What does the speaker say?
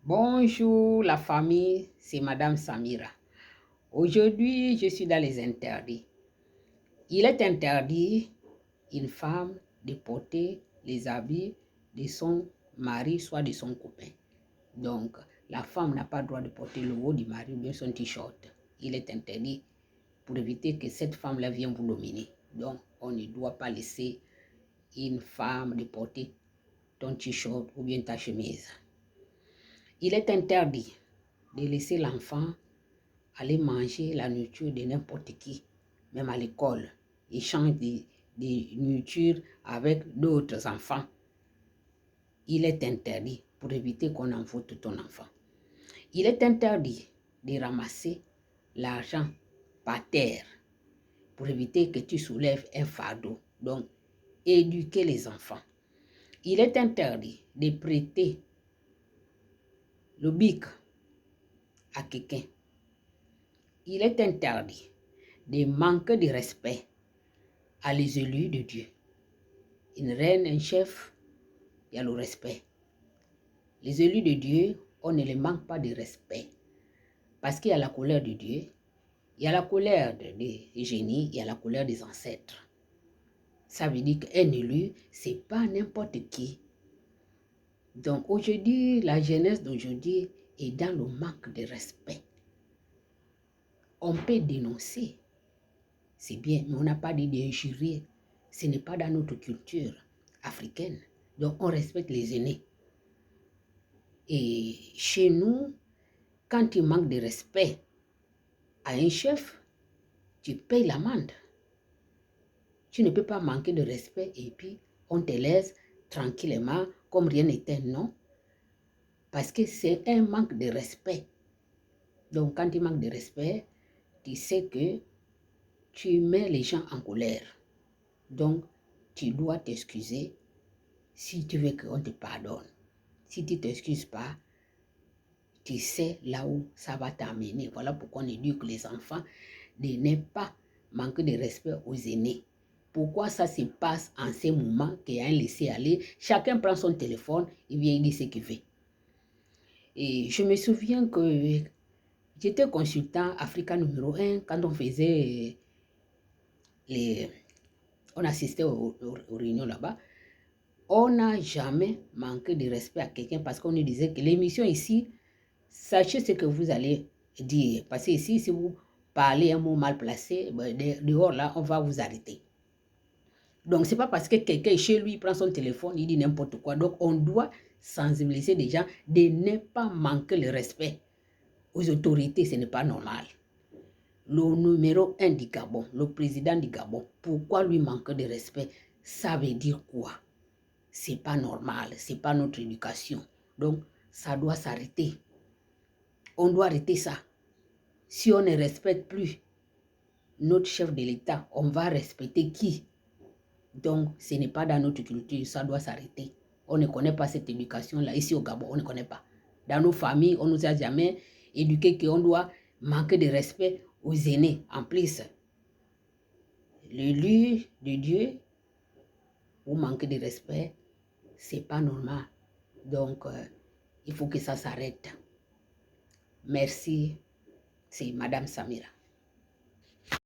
Bonjour la famille, c'est Madame Samira. Aujourd'hui, je suis dans les interdits. Il est interdit une femme de porter les habits de son mari, soit de son copain. Donc, la femme n'a pas le droit de porter le haut du mari ou bien son t-shirt. Il est interdit pour éviter que cette femme-là vienne vous dominer. Donc, on ne doit pas laisser une femme de porter ton t-shirt ou bien ta chemise. Il est interdit de laisser l'enfant aller manger la nourriture de n'importe qui, même à l'école. Il change de nourriture avec d'autres enfants. Il est interdit pour éviter qu'on en foute ton enfant. Il est interdit de ramasser l'argent par terre pour éviter que tu soulèves un fardeau. Donc, éduquer les enfants. Il est interdit de prêter le bic à quelqu'un. Il est interdit de manquer de respect à les élus de Dieu. Une reine, un chef, il y a le respect. Les élus de Dieu, on ne les manque pas de respect. Parce qu'il y a la colère de Dieu, il y a la colère des génies, il y a la colère des ancêtres. Ça veut dire qu'un élu, ce n'est pas n'importe qui. Donc aujourd'hui, la jeunesse d'aujourd'hui est dans le manque de respect. On peut dénoncer, c'est bien, mais on n'a pas dit d'injurier. Ce n'est pas dans notre culture africaine. Donc on respecte les aînés. Et chez nous, quand tu manques de respect à un chef, tu payes l'amende. Tu ne peux pas manquer de respect et puis on te laisse tranquillement comme rien n'était, non. Parce que c'est un manque de respect. Donc quand tu manques de respect, tu sais que tu mets les gens en colère. Donc tu dois t'excuser si tu veux qu'on te pardonne. Si tu ne t'excuses pas, tu sais là où ça va t'amener. Voilà pourquoi on éduque les enfants de ne pas manquer de respect aux aînés. Pourquoi ça se passe en ces moments qu'il y a un laisser-aller? Chacun prend son téléphone, il vient dire ce qu'il veut. Et je me souviens que j'étais consultant Africa numéro 1 quand on faisait on assistait aux réunions là-bas. On n'a jamais manqué de respect à quelqu'un parce qu'on nous disait que l'émission ici, sachez ce que vous allez dire. Parce que ici, si vous parlez un mot mal placé, dehors là, on va vous arrêter. Donc, ce n'est pas parce que quelqu'un chez lui prend son téléphone, il dit n'importe quoi. Donc, on doit sensibiliser les gens de ne pas manquer le respect aux autorités. Ce n'est pas normal. Le numéro 1 du Gabon, le président du Gabon, pourquoi lui manquer de respect? Ça veut dire quoi? C'est pas normal, c'est pas notre éducation. Donc, ça doit s'arrêter. On doit arrêter ça. Si on ne respecte plus notre chef de l'État, on va respecter qui? Donc, ce n'est pas dans notre culture, ça doit s'arrêter. On ne connaît pas cette éducation-là. Ici au Gabon, on ne connaît pas. Dans nos familles, on ne nous a jamais éduqué qu'on doit manquer de respect aux aînés. En plus, l'élu de Dieu, vous manquez de respect, c'est pas normal. Donc, il faut que ça s'arrête. Merci, c'est Madame Samira.